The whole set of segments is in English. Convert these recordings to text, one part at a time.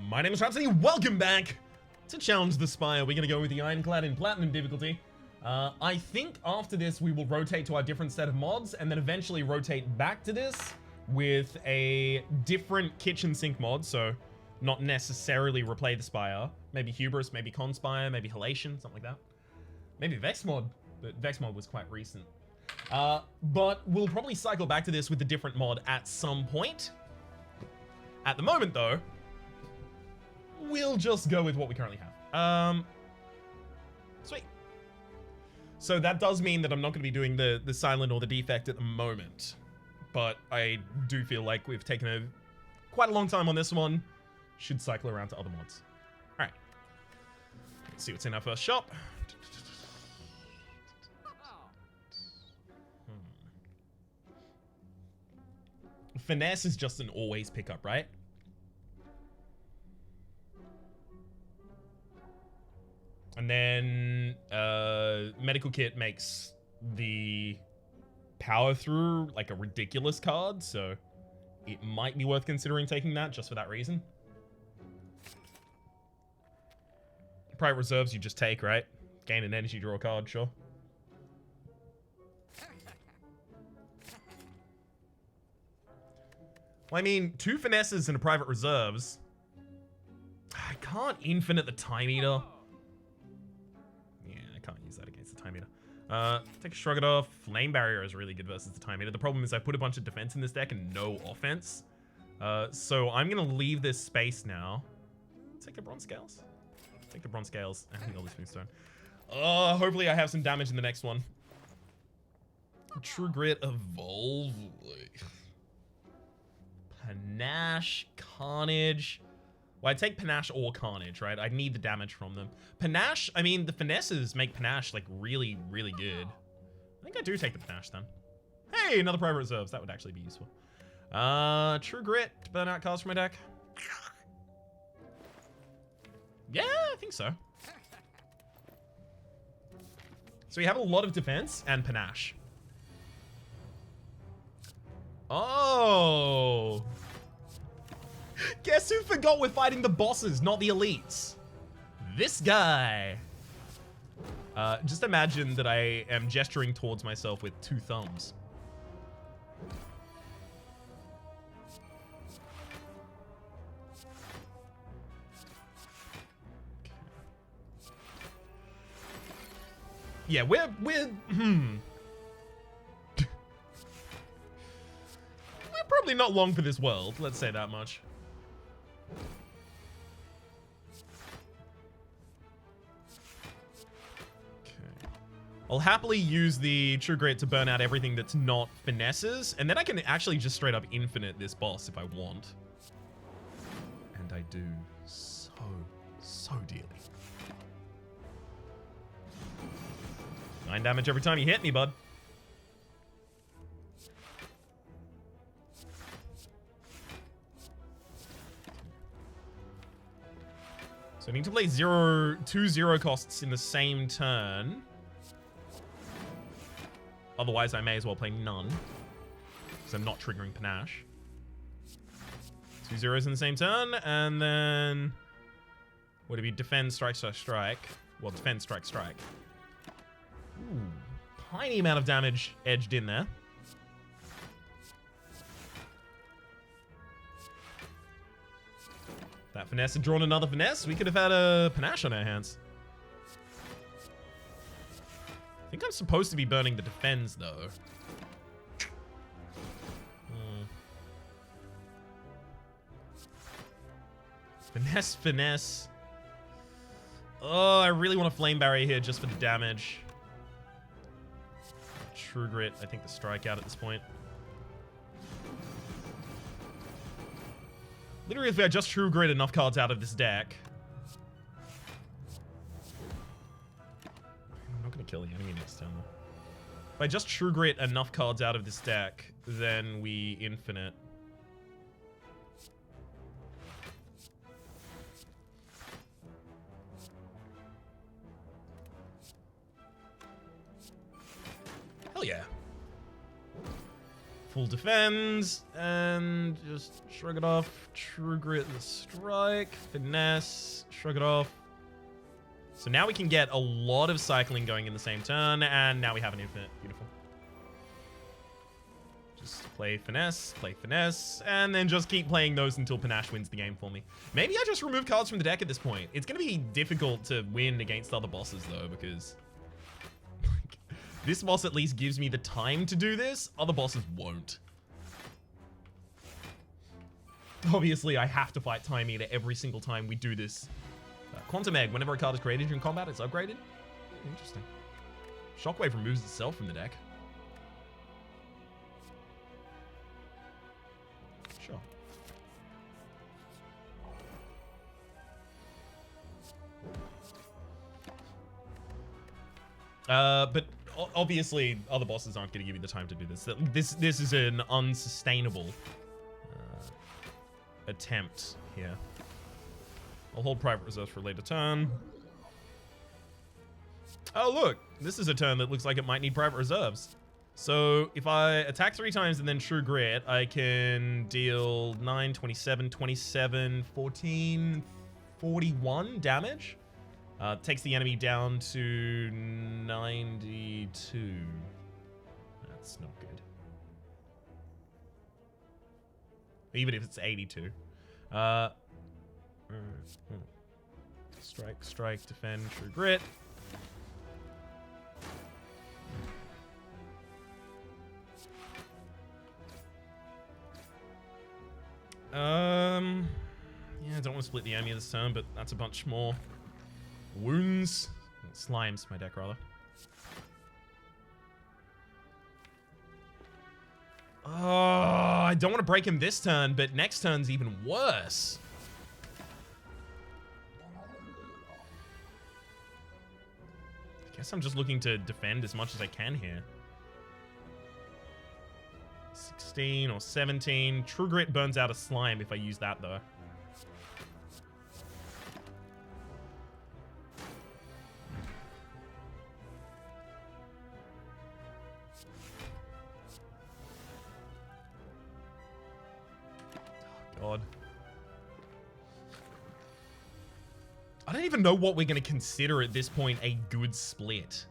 My name is Rhapsody, welcome back to Challenge the Spire. We're gonna go with the Ironclad in Platinum difficulty. I think after this we will rotate to our different set of mods and then eventually rotate back to this with a different kitchen sink mod, so not necessarily replay the Spire. Maybe Hubris, maybe Conspire, maybe Halation, something like that. Maybe Vex mod, but Vex mod was quite recent. But we'll probably cycle back to this with a different mod at some point. At the moment though, we'll just go with what we currently have. Sweet. So that does mean that I'm not going to be doing the silent or the defect at the moment. But I do feel like we've taken quite a long time on this one. Should cycle around to other mods. Alright. Let's see what's in our first shop. Finesse is just an always pickup, right? And then medical kit makes the power through like a ridiculous card, so it might be worth considering taking that just for that reason. Private reserves you just take, right? Gain an energy, draw a card, sure. Well, I mean, 2 finesses and a private reserves. I can't infinite the time eater. Yeah, I can't use that against the time eater. Take a shrug it off. Flame barrier is really good versus the time eater. The problem is I put a bunch of defense in this deck and no offense. So I'm gonna leave this space now. Take the bronze scales. Take the bronze scales and heal this moonstone. Hopefully I have some damage in the next one. True Grit evolve. Panache, Carnage. Well, I take Panache or Carnage, right? I need the damage from them. Panache, I mean, the finesses make Panache, like, really, really good. I think I do take the Panache, then. Hey, another private reserves. That would actually be useful. True Grit to burn out cards from my deck. Yeah, I think so. So we have a lot of defense and Panache. Oh. Guess who forgot we're fighting the bosses, not the elites? This guy. Just imagine that I am gesturing towards myself with 2 thumbs. Yeah, we're probably not long for this world, let's say that much. Okay. I'll happily use the True Grit to burn out everything that's not finesses, and then I can actually just straight up infinite this boss if I want. And I do so dearly. 9 damage every time you hit me, bud. So I need to play 2 0 costs in the same turn. Otherwise, I may as well play none. Because I'm not triggering Panache. 2 zeros in the same turn, and then... Would it be defend, strike, strike, strike? Well, defend, strike, strike. Ooh, tiny amount of damage edged in there. That finesse had drawn another finesse. We could have had a Panache on our hands. I think I'm supposed to be burning the defense, though. Finesse, finesse. Oh, I really want a flame barrier here just for the damage. True Grit, I think the strikeout at this point. Literally, if I just True Grit enough cards out of this deck. I'm not going to kill the enemy next turn. If I just True Grit enough cards out of this deck, then we infinite. Hell yeah. Full defend, and just shrug it off. True Grit and strike. Finesse, shrug it off. So now we can get a lot of cycling going in the same turn, and now we have an infinite. Beautiful. Just play finesse, and then just keep playing those until Panache wins the game for me. Maybe I just remove cards from the deck at this point. It's going to be difficult to win against other bosses, though, because this boss at least gives me the time to do this. Other bosses won't. Obviously, I have to fight Time Eater every single time we do this. Quantum Egg, whenever a card is created during combat, it's upgraded. Interesting. Shockwave removes itself from the deck. Sure. But obviously, other bosses aren't going to give you the time to do this. This is an unsustainable attempt here. I'll hold private reserves for a later turn. Oh, look. This is a turn that looks like it might need private reserves. So if I attack 3 times and then True Grit, I can deal 9, 27, 27, 14, 41 damage. Takes the enemy down to 92. That's not good. Even if it's 82. Strike, defend, True Grit. Yeah, I don't want to split the enemy this turn, but that's a bunch more wounds. Slimes, my deck, rather. Oh, I don't want to break him this turn, but next turn's even worse. I guess I'm just looking to defend as much as I can here. 16 or 17. True Grit burns out a slime if I use that, though. God. I don't even know what we're going to consider at this point a good split.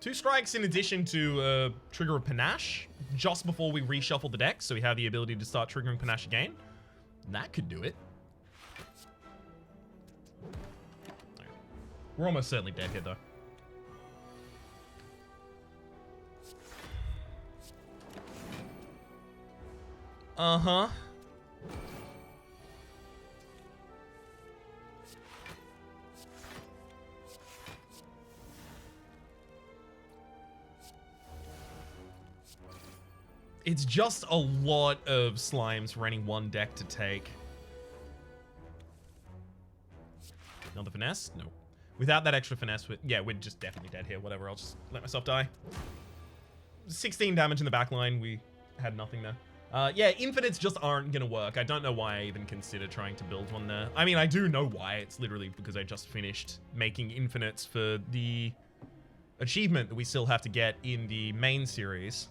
Two strikes in addition to trigger a Panache just before we reshuffle the deck, so we have the ability to start triggering Panache again. That could do it. We're almost certainly dead here, though. Uh-huh. It's just a lot of slimes running one deck to take. Another finesse? No. Without that extra finesse, yeah, we're just definitely dead here. Whatever, I'll just let myself die. 16 damage in the back line. We had nothing there. Yeah, infinites just aren't gonna work. I don't know why I even consider trying to build one there. I mean, I do know why. It's literally because I just finished making infinites for the achievement that we still have to get in the main series.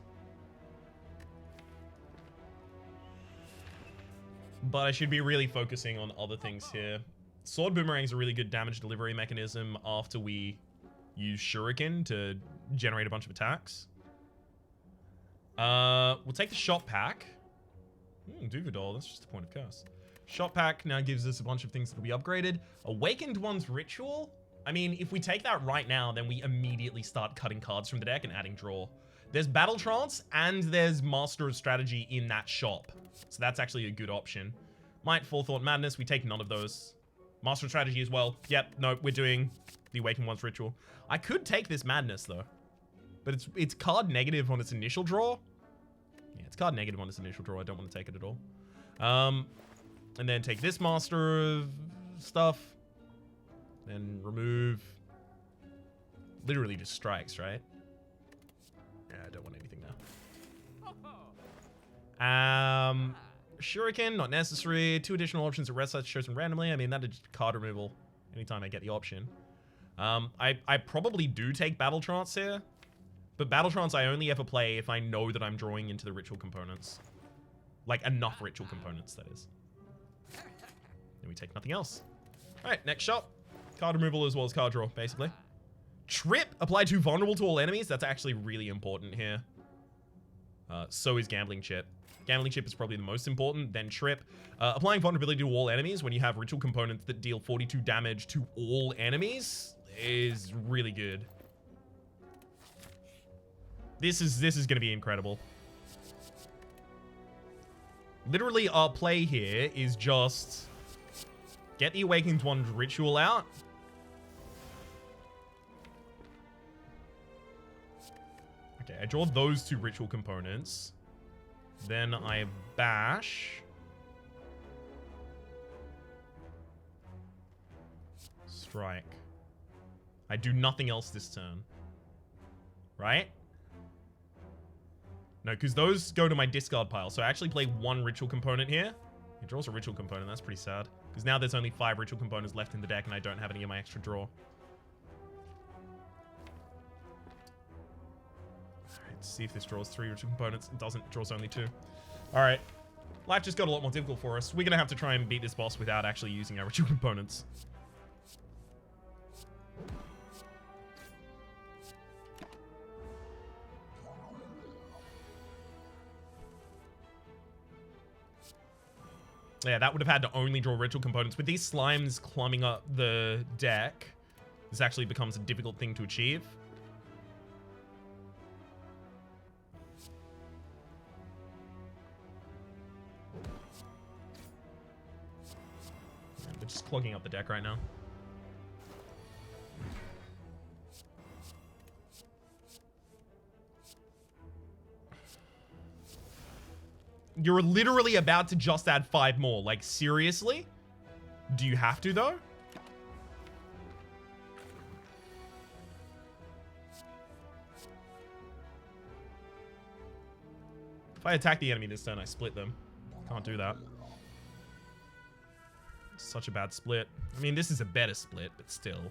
But I should be really focusing on other things here. Sword Boomerang is a really good damage delivery mechanism after we use Shuriken to generate a bunch of attacks. We'll take the Shot Pack. Duvidol, that's just a point of curse. Shot Pack now gives us a bunch of things that will be upgraded. Awakened One's Ritual. I mean, if we take that right now, then we immediately start cutting cards from the deck and adding draw. There's Battle Trance and there's Master of Strategy in that shop. So that's actually a good option. Might, Forethought, Madness, we take none of those. Master of Strategy as well. Yep, no, we're doing the Awakened One's Ritual. I could take this Madness, though. But it's card negative on its initial draw. Yeah, it's card negative on its initial draw. I don't want to take it at all. And then take this Master of stuff. Then remove. Literally just strikes, right? Yeah, I don't want anything now. Shuriken, not necessary. 2 additional options of rest sites chosen randomly. I mean, that is just card removal anytime I get the option. I probably do take Battle Trance here, but Battle Trance I only ever play if I know that I'm drawing into the ritual components. Like, enough ritual components, that is. Then we take nothing else. Alright, next shop. Card removal as well as card draw, basically. Trip, apply to vulnerable to all enemies. That's actually really important here. So is Gambling Chip. Gambling Chip is probably the most important, then Trip. Applying vulnerability to all enemies when you have ritual components that deal 42 damage to all enemies is really good. This is going to be incredible. Literally, our play here is just get the Awakened One's ritual out. Okay, I draw those 2 ritual components. Then I bash. Strike. I do nothing else this turn. Right? No, because those go to my discard pile. So I actually play 1 ritual component here. He draws a ritual component. That's pretty sad. Because now there's only 5 ritual components left in the deck and I don't have any of my extra draw. Alright, see if this draws 3 ritual components. It doesn't. It draws only 2. Alright. Life just got a lot more difficult for us. We're going to have to try and beat this boss without actually using our ritual components. Yeah, that would have had to only draw ritual components. With these slimes climbing up the deck, this actually becomes a difficult thing to achieve. They're just clogging up the deck right now. You're literally about to just add 5 more. Like, seriously? Do you have to, though? If I attack the enemy this turn, I split them. Can't do that. It's such a bad split. I mean, this is a better split, but still.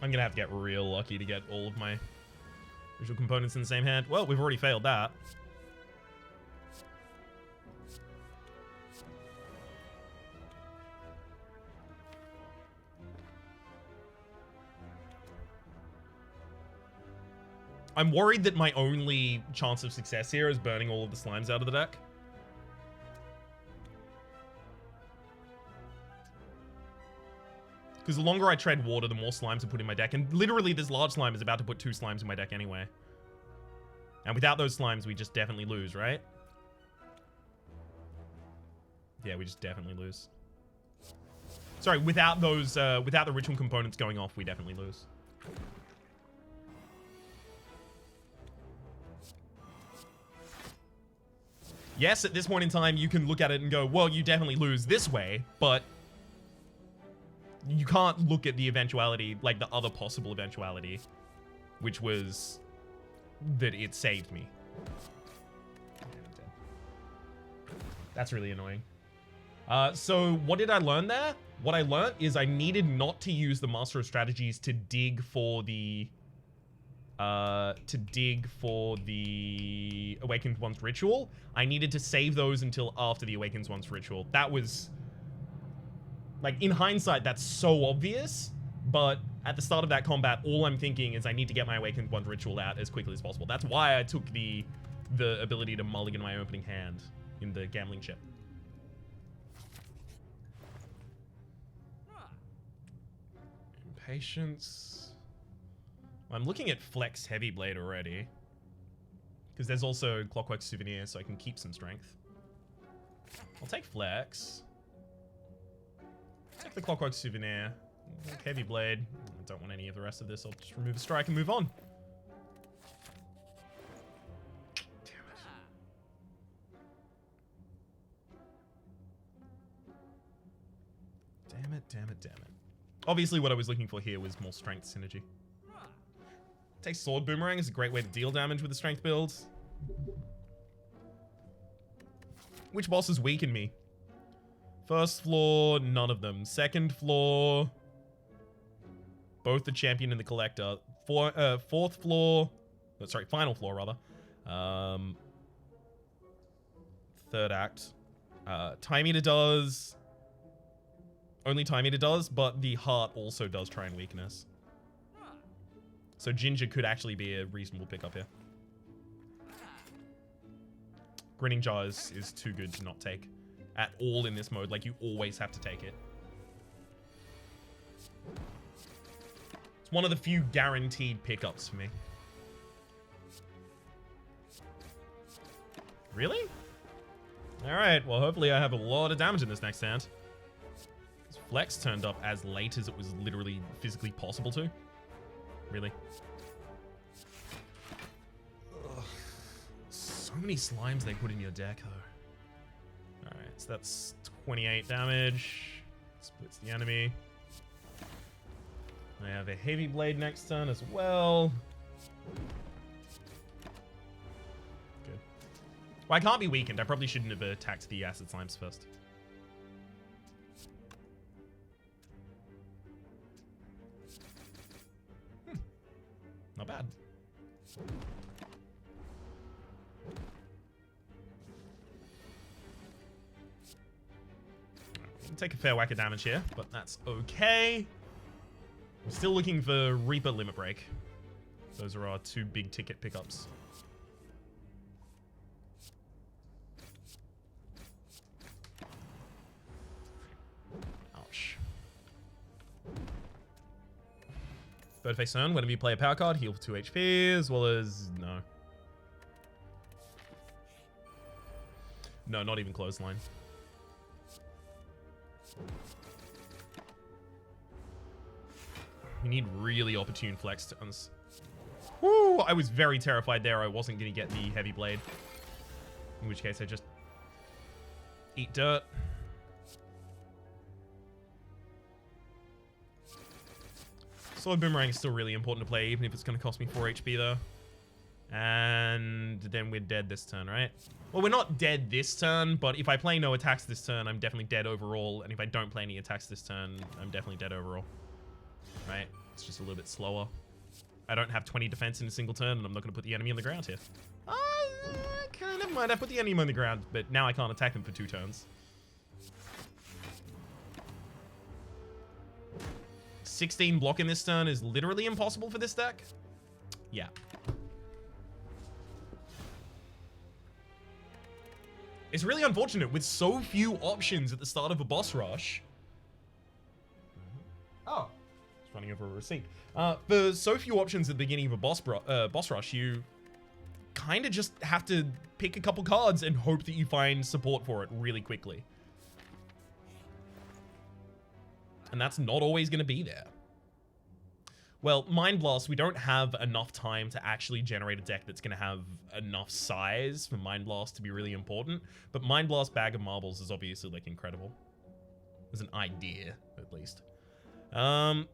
I'm gonna have to get real lucky to get all of my visual components in the same hand. Well, we've already failed that. I'm worried that my only chance of success here is burning all of the slimes out of the deck. Because the longer I tread water, the more slimes I put in my deck. And literally, this large slime is about to put 2 slimes in my deck anyway. And without those slimes, we just definitely lose, right? Yeah, we just definitely lose. Sorry, without those, without the ritual components going off, we definitely lose. Yes, at this point in time, you can look at it and go, well, you definitely lose this way, but you can't look at the eventuality, like the other possible eventuality, which was that it saved me. That's really annoying. So what did I learn there? What I learned is I needed not to use the Master of Strategies to dig for the Awakened One's ritual. I needed to save those until after the Awakened One's ritual. That was, like, in hindsight, that's so obvious, but at the start of that combat, all I'm thinking is I need to get my Awakened One's ritual out as quickly as possible. That's why I took the ability to mulligan my opening hand in the Gambling Chip. Impatience. I'm looking at Flex Heavy Blade already, because there's also Clockwork Souvenir, so I can keep some strength. I'll take Flex. Take the Clockwork Souvenir. Take Heavy Blade. I don't want any of the rest of this. I'll just remove a strike and move on. Damn it, damn it, damn it. Obviously, what I was looking for here was more strength synergy. Take Sword Boomerang is a great way to deal damage with the strength builds. Which bosses weaken me? First floor, none of them. Second floor, both the champion and the collector. Fourth floor, sorry, final floor rather. Third act. Time Eater does. Only Time Eater does, but the heart also does try and weakness. So Ginger could actually be a reasonable pickup here. Grinning Jaw is too good to not take at all in this mode. Like, you always have to take it. It's one of the few guaranteed pickups for me. Really? Alright, well, hopefully I have a lot of damage in this next hand. This Flex turned up as late as it was literally physically possible to. Really? Ugh. So many slimes they put in your deck, though. Alright, so that's 28 damage. Splits the enemy. I have a Heavy Blade next turn as well. Good. Well, I can't be weakened. I probably shouldn't have attacked the Acid Slimes first. Not bad. Take a fair whack of damage here, but that's okay. I'm still looking for Reaper Limit Break. Those are our two big ticket pickups. Ouch. Birdface Urn, whenever you play a power card, heal for 2 HP, as well as... No. No, not even Clothesline. We need really opportune flex turns. Woo! I was very terrified there I wasn't going to get the Heavy Blade. In which case I just eat dirt. Sword Boomerang is still really important to play, even if it's going to cost me 4 HP though. And then we're dead this turn, right? Well, we're not dead this turn, but if I play no attacks this turn, I'm definitely dead overall. And if I don't play any attacks this turn, I'm definitely dead overall. Right? It's just a little bit slower. I don't have 20 defense in a single turn, and I'm not going to put the enemy on the ground here. I kind of might have put the enemy on the ground, but now I can't attack them for 2 turns. 16 block in this turn is literally impossible for this deck. Yeah. It's really unfortunate with so few options at the start of a boss rush. Oh. Just running over a receipt. For so few options at the beginning of a boss rush, you kind of just have to pick a couple cards and hope that you find support for it really quickly. And that's not always going to be there. Well, Mind Blast, we don't have enough time to actually generate a deck that's going to have enough size for Mind Blast to be really important. But Mind Blast Bag of Marbles is obviously, like, incredible. As an idea, at least. I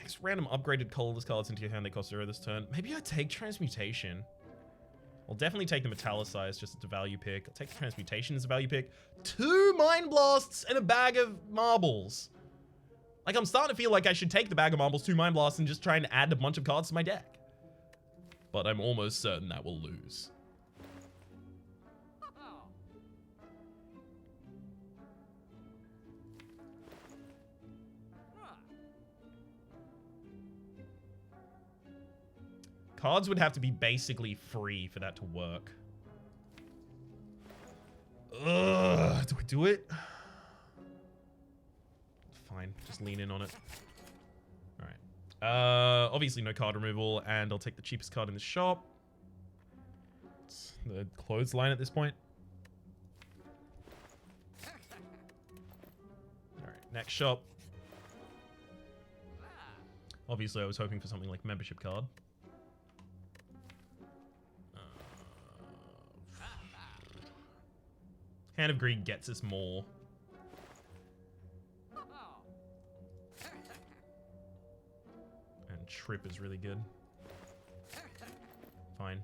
guess random upgraded colorless cards into your hand that cost 0 this turn. Maybe I take Transmutation. I'll definitely take the Metallicize just as a value pick. I'll take the Transmutation as a value pick. 2 Mind Blasts and a Bag of Marbles. Like, I'm starting to feel like I should take the Bag of Marbles, 2 Mind Blasts, and just try and add a bunch of cards to my deck. But I'm almost certain that we'll lose. Cards would have to be basically free for that to work. Ugh, do I do it? Fine, just lean in on it. Alright. Obviously no card removal, and I'll take the cheapest card in the shop. It's the Clothesline at this point. Alright, next shop. Obviously I was hoping for something like membership card. Hand of Greed gets us more. And Trip is really good. Fine.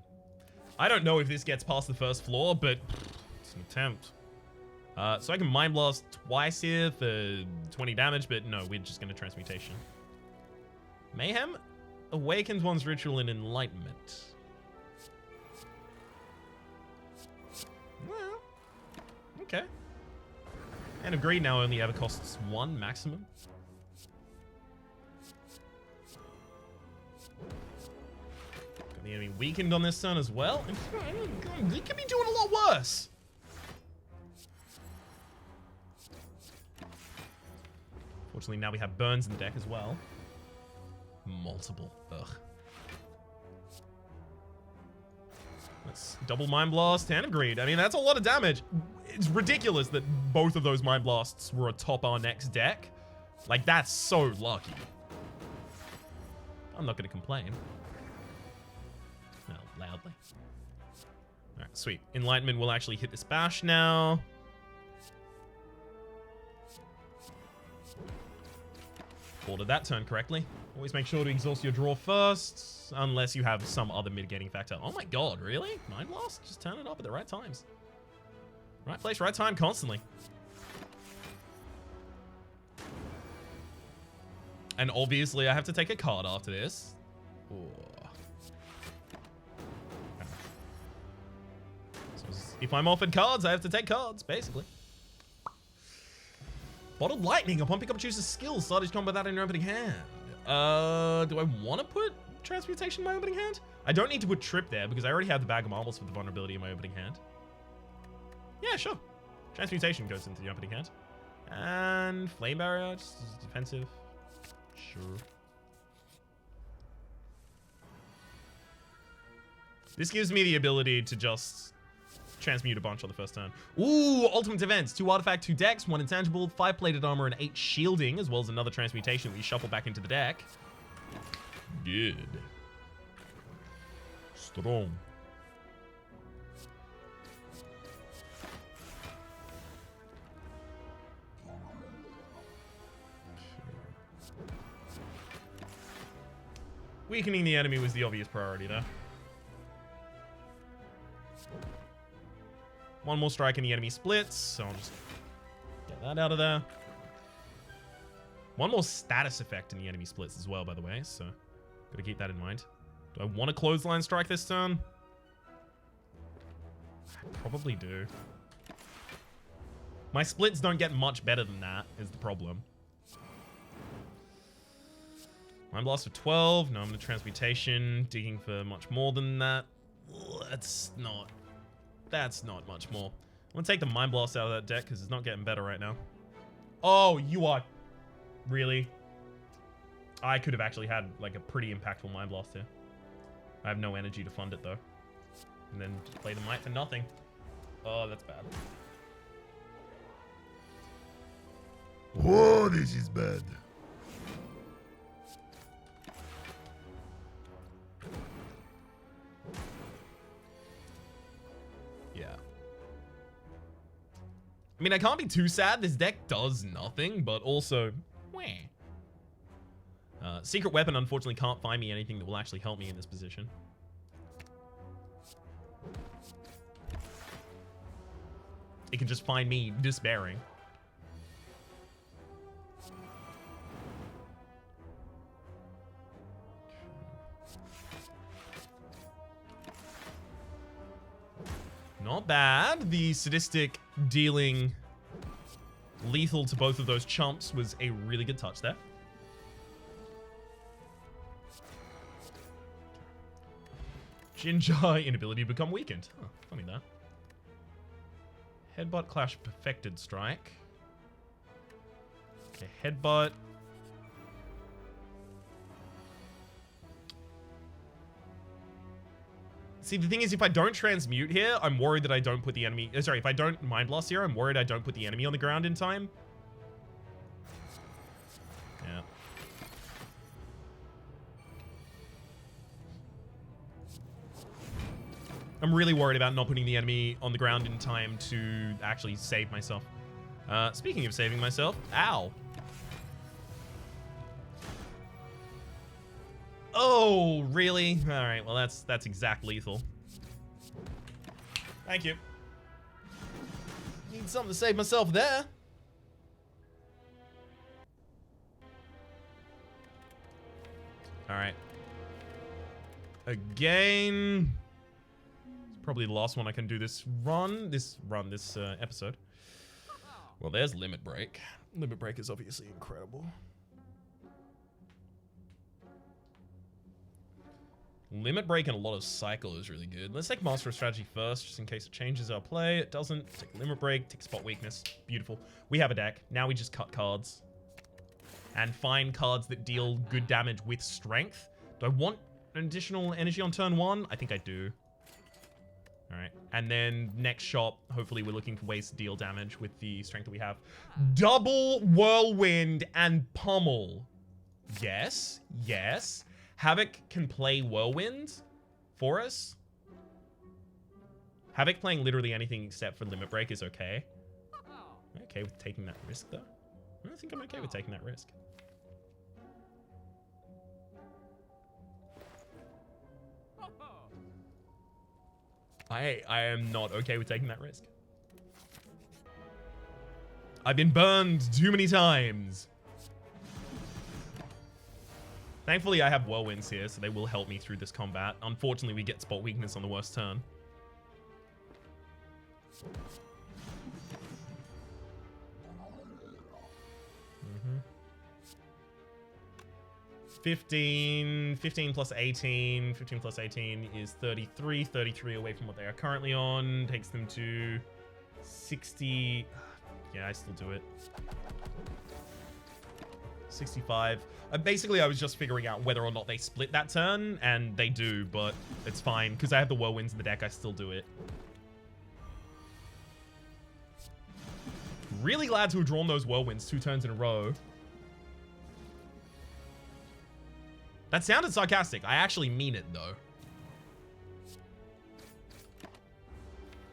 I don't know if this gets past the first floor, but it's an attempt. So I can Mind Blast twice here for 20 damage, but no, we're just going to Transmutation. Mayhem awakens one's ritual in Enlightenment. Well, okay. Hand of Greed now only ever costs 1 maximum. Got the enemy weakened on this turn as well. He could be doing a lot worse. Fortunately, now we have burns in the deck as well. Multiple. Ugh. Let's double Mind Blast, Hand of Greed. I mean, that's a lot of damage. It's ridiculous that both of those Mind Blasts were atop our next deck. Like, that's so lucky. I'm not going to complain. Well, loudly. Alright, sweet. Enlightenment will actually hit this bash now. Ordered that turn correctly. Always make sure to exhaust your draw first, unless you have some other mitigating factor. Oh my god, really? Mind Blast? Just turn it up at the right times. Right place, right time, constantly. And obviously I have to take a card after this. Ooh. So if I'm offered cards, I have to take cards, basically. Bottled Lightning. Upon pickup, choose a skill. Start each combat that in your opening hand. Do I want to put Transmutation in my opening hand? I don't need to put Trip there because I already have the Bag of Marbles for the vulnerability in my opening hand. Yeah, sure. Transmutation goes into the opening hand. And Flame Barrier, just defensive. Sure. This gives me the ability to just transmute a bunch on the first turn. Ooh, ultimate events. 2 artifact, 2 decks, 1 intangible, 5 plated armor, and 8 shielding, as well as another transmutation we shuffle back into the deck. Good. Strong. Weakening the enemy was the obvious priority there. 1 more strike and the enemy splits, so I'll just get that out of there. 1 more status effect and the enemy splits as well, by the way, so gotta keep that in mind. Do I want to clothesline strike this turn? I probably do. My splits don't get much better than that, is the problem. Mind Blast for 12. No, I'm going to Transmutation, digging for much more than that. That's not much more. I'm going to take the Mind Blast out of that deck because it's not getting better right now. Oh, you are... Really? I could have actually had like a pretty impactful Mind Blast here. I have no energy to fund it though. And then just play the Might for nothing. Oh, that's bad. Oh, this is bad. Yeah. I mean, I can't be too sad. This deck does nothing, but also, wah. Secret Weapon, unfortunately, can't find me anything that will actually help me in this position. It can just find me despairing. Not bad. The Sadistic dealing lethal to both of those chumps was a really good touch there. Ginger inability to become weakened. Huh, funny that. Headbutt Clash Perfected Strike. Okay, Headbutt. See, the thing is, if I don't transmute here, I'm worried that I don't put the enemy... Sorry, if I don't Mind Blast here, I'm worried I don't put the enemy on the ground in time. Yeah. I'm really worried about not putting the enemy on the ground in time to actually save myself. Speaking of saving myself, ow. Oh, really? All right, well, that's exact lethal. Thank you. Need something to save myself there. All right. Again. It's probably the last one I can do this episode. Well, there's Limit Break. Limit Break is obviously incredible. Limit Break and a lot of Cycle is really good. Let's take Master of Strategy first, just in case it changes our play. It doesn't. Take Limit Break, take Spot Weakness. Beautiful. We have a deck. Now we just cut cards. And find cards that deal good damage with Strength. Do I want an additional energy on turn 1? I think I do. Alright. And then next shot, hopefully we're looking for ways to deal damage with the Strength that we have. Double Whirlwind and Pummel. Yes. Yes. Havoc can play Whirlwind for us. Havoc playing literally anything except for Limit Break is okay. I'm okay with taking that risk, though. I don't think I'm okay with taking that risk. I am not okay with taking that risk. I've been burned too many times. Thankfully, I have Whirlwinds here, so they will help me through this combat. Unfortunately, we get Spot Weakness on the worst turn. 15 plus 18. 15 plus 18 is 33. 33 away from what they are currently on. Takes them to 60. Yeah, I still do it. 65. Basically, I was just figuring out whether or not they split that turn, and they do, but it's fine. Because I have the Whirlwinds in the deck, I still do it. Really glad to have drawn those Whirlwinds 2 turns in a row. That sounded sarcastic. I actually mean it, though.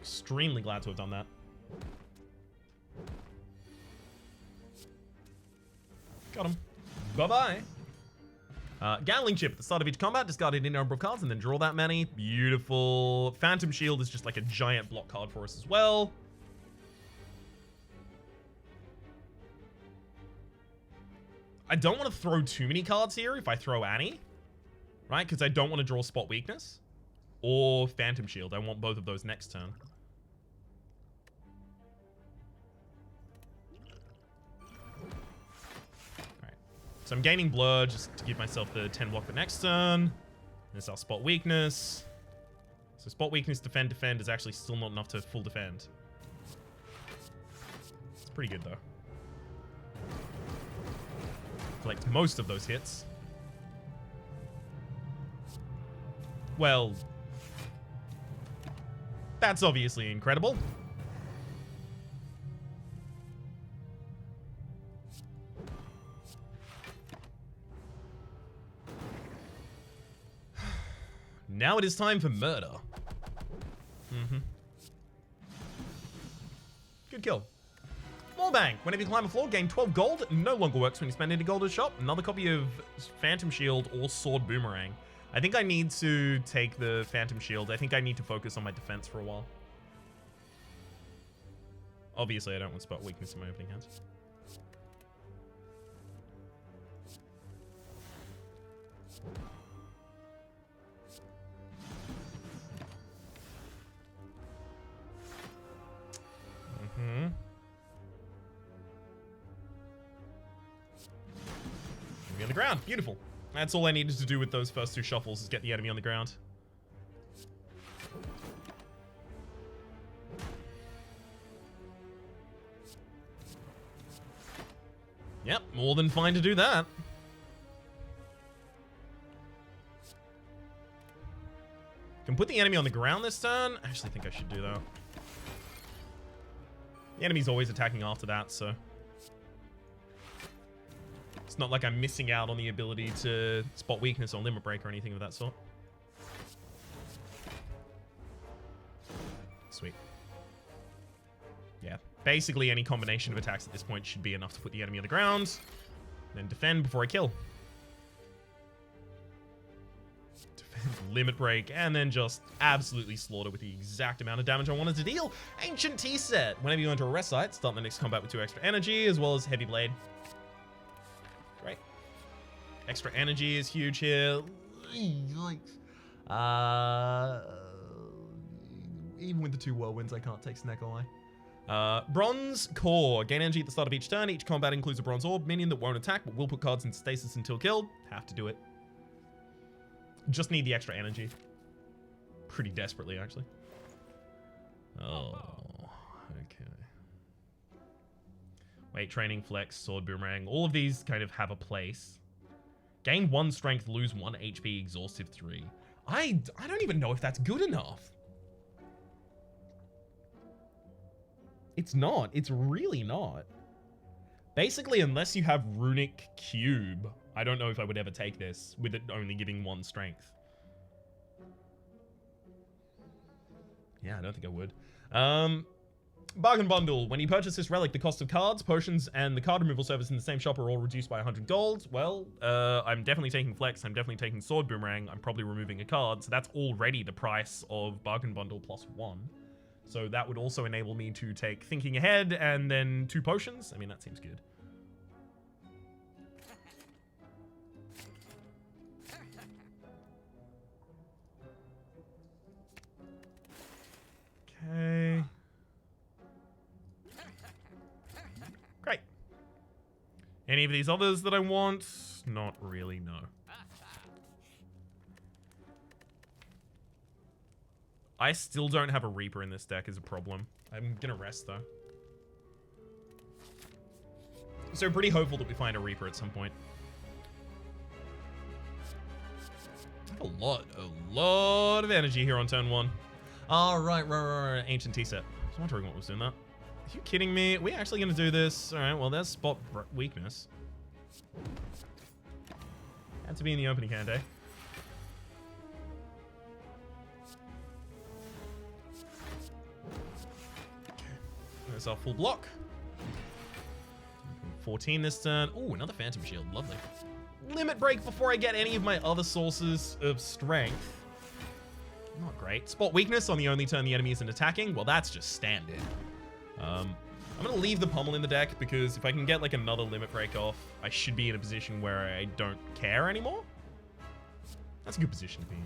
Extremely glad to have done that. Got him. Bye-bye. Gatling Chip at the start of each combat, discard any number of cards and then draw that many. Beautiful. Phantom Shield is just like a giant block card for us as well. I don't want to throw too many cards here if I throw Annie, right? Because I don't want to draw Spot Weakness or Phantom Shield. I want both of those next turn. Alright. So I'm gaining Blur just to give myself the 10 block the next turn. This is our Spot Weakness. So Spot Weakness, defend is actually still not enough to full defend. It's pretty good though. Collect most of those hits. Well, that's obviously incredible. Now it is time for murder. Good kill. Bank. Whenever you climb a floor, gain 12 gold. No longer works when you spend any gold at a shop. Another copy of Phantom Shield or Sword Boomerang. I think I need to take the Phantom Shield. I think I need to focus on my defense for a while. Obviously, I don't want Spot Weakness in my opening hands. On the ground. Beautiful. That's all I needed to do with those first 2 shuffles is get the enemy on the ground. Yep, more than fine to do that. Can put the enemy on the ground this turn. I actually think I should do though. The enemy's always attacking after that, so it's not like I'm missing out on the ability to Spot Weakness or Limit Break or anything of that sort. Sweet. Yeah, basically any combination of attacks at this point should be enough to put the enemy on the ground. Then defend before I kill. Limit Break, and then just absolutely slaughter with the exact amount of damage I wanted to deal. Ancient Tea Set. Whenever you enter a rest site, start the next combat with 2 extra energy, as well as Heavy Blade. Great. Extra energy is huge here. Yikes. Even with the 2 whirlwinds, I can't take Snake Eye. Bronze Core. Gain energy at the start of each turn. Each combat includes a bronze orb minion that won't attack, but will put cards in stasis until killed. Have to do it. Just need the extra energy. Pretty desperately, actually. Oh, okay. Weight training, flex, sword boomerang. All of these kind of have a place. Gain 1 strength, lose 1 HP, exhaustive 3. I don't even know if that's good enough. It's not. It's really not. Basically, unless you have Runic Cube, I don't know if I would ever take this with it only giving 1 strength. Yeah, I don't think I would. Bargain Bundle. When you purchase this relic, the cost of cards, potions, and the card removal service in the same shop are all reduced by 100 gold. Well, I'm definitely taking Flex. I'm definitely taking Sword Boomerang. I'm probably removing a card. So that's already the price of Bargain Bundle plus 1. So that would also enable me to take Thinking Ahead and then 2 potions. I mean, that seems good. Okay. Great. Any of these others that I want? Not really, no. I still don't have a Reaper in this deck is a problem. I'm gonna rest though. So pretty hopeful that we find a Reaper at some point. A lot of energy here on turn 1. Oh, right. Ancient Tea Set. I was wondering what was in that. Are you kidding me? Are we actually gonna do this? All right, well, there's spot weakness. Had to be in the opening hand, eh? There's our full block. 14 this turn. Oh, another Phantom Shield. Lovely. Limit Break before I get any of my other sources of strength. Not great. Spot weakness on the only turn the enemy isn't attacking. Well, that's just standard. I'm going to leave the Pummel in the deck because if I can get like another Limit Break off, I should be in a position where I don't care anymore. That's a good position to be in.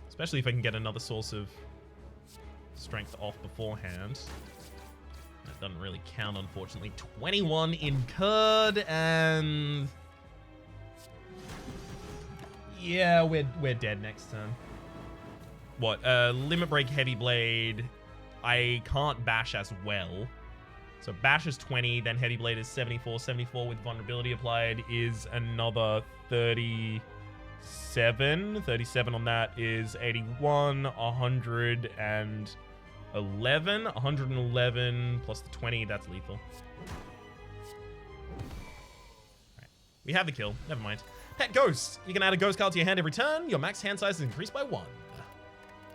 Especially if I can get another source of strength off beforehand. That doesn't really count, unfortunately. 21 incurred, and... yeah, we're dead next turn. What? Limit Break, Heavy Blade. I can't bash as well. So bash is 20, then Heavy Blade is 74. 74 with vulnerability applied is another 30... 37 on that is 81, 111 plus the 20, that's lethal. Right. We have the kill, never mind. Pet Ghost, you can add a ghost card to your hand every turn. Your max hand size is increased by 1.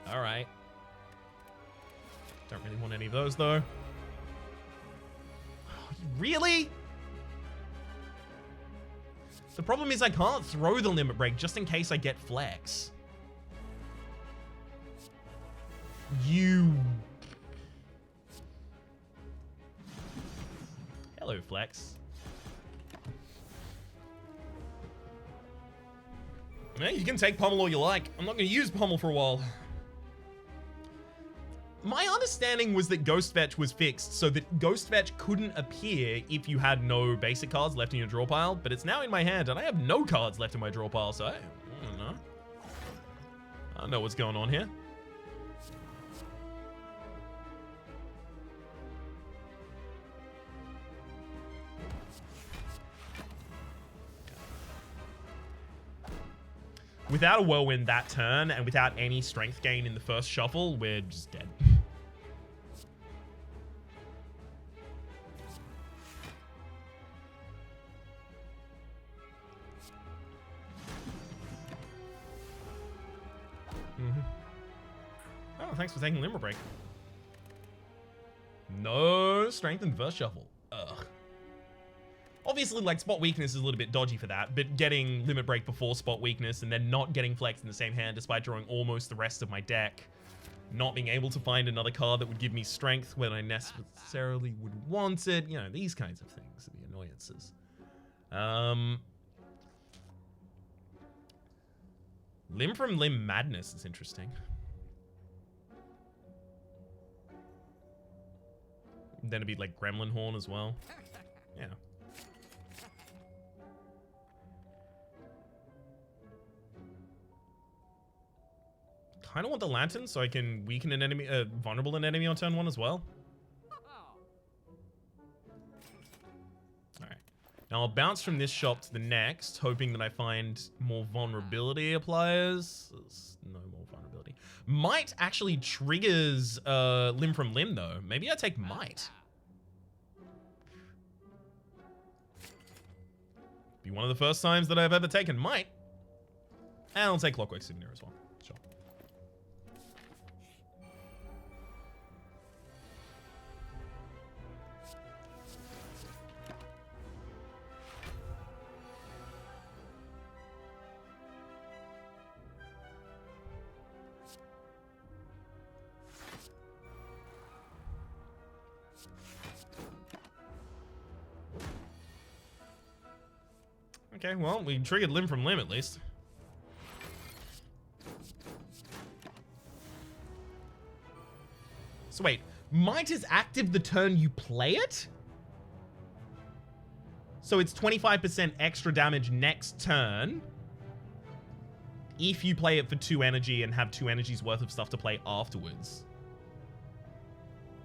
All right. Don't really want any of those though. Really? The problem is I can't throw the Limit Break just in case I get Flex. You... hello, Flex. Yeah, you can take Pummel all you like. I'm not going to use Pummel for a while. My understanding was that Ghost Fetch was fixed so that Ghost Fetch couldn't appear if you had no basic cards left in your draw pile, but it's now in my hand and I have no cards left in my draw pile, so I don't know. I don't know what's going on here. Without a Whirlwind that turn and without any strength gain in the first shuffle, we're just dead. Oh, thanks for taking Limit Break. No strength in the first shuffle. Ugh. obviously, like, spot weakness is a little bit dodgy for that, but getting limit break before spot weakness and then not getting flex in the same hand despite drawing almost the rest of my deck, not being able to find another card that would give me strength when I necessarily would want it, you know, these kinds of things are the annoyances. Limb from Limb Madness is interesting. Then it'd be like Gremlin Horn as well. Yeah. Kind of want the Lantern so I can weaken an enemy, vulnerable an enemy on turn 1 as well. Alright. Now I'll bounce from this shop to the next, hoping that I find more vulnerability appliers. There's no more vulnerability. Might actually triggers Limb from Limb though. Maybe I take Might. Be one of the first times that I've ever taken Might. And I'll take Clockwork Souvenir as well. Sure. Okay, well, we triggered Limb from Limb at least. So wait, Might is active the turn you play it? So it's 25% extra damage next turn if you play it for 2 energy and have 2 energies worth of stuff to play afterwards.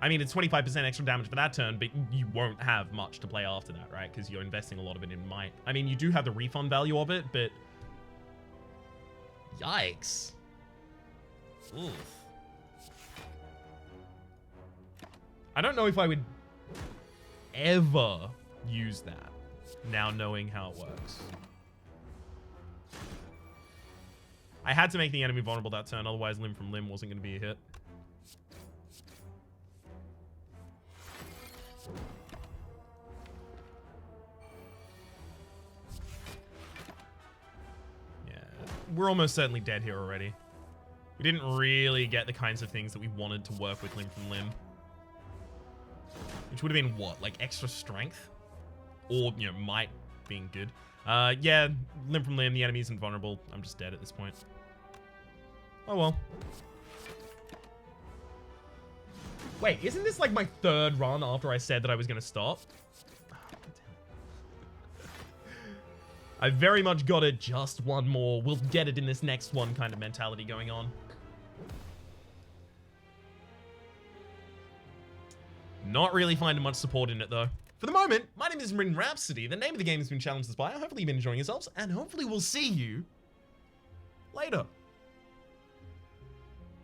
I mean, it's 25% extra damage for that turn, but you won't have much to play after that, right? Because you're investing a lot of it in Might. I mean, you do have the refund value of it, but... Yikes. Oof. I don't know if I would ever use that, now knowing how it works. I had to make the enemy vulnerable that turn, otherwise Limb from Limb wasn't going to be a hit. We're almost certainly dead here already. We didn't really get the kinds of things that we wanted to work with Limb from Limb. Which would have been what? Like extra strength? Or, you know, Might being good. Yeah, Limb from Limb, the enemy isn't vulnerable. I'm just dead at this point. Oh well. Wait, isn't this like my 3rd run after I said that I was going to stop? I very much got it, just one more. We'll get it in this next one kind of mentality going on. Not really finding much support in it, though. For the moment, my name is Rin Rhapsody. The name of the game has been Challenge the Spire. Hopefully you've been enjoying yourselves, and hopefully we'll see you later.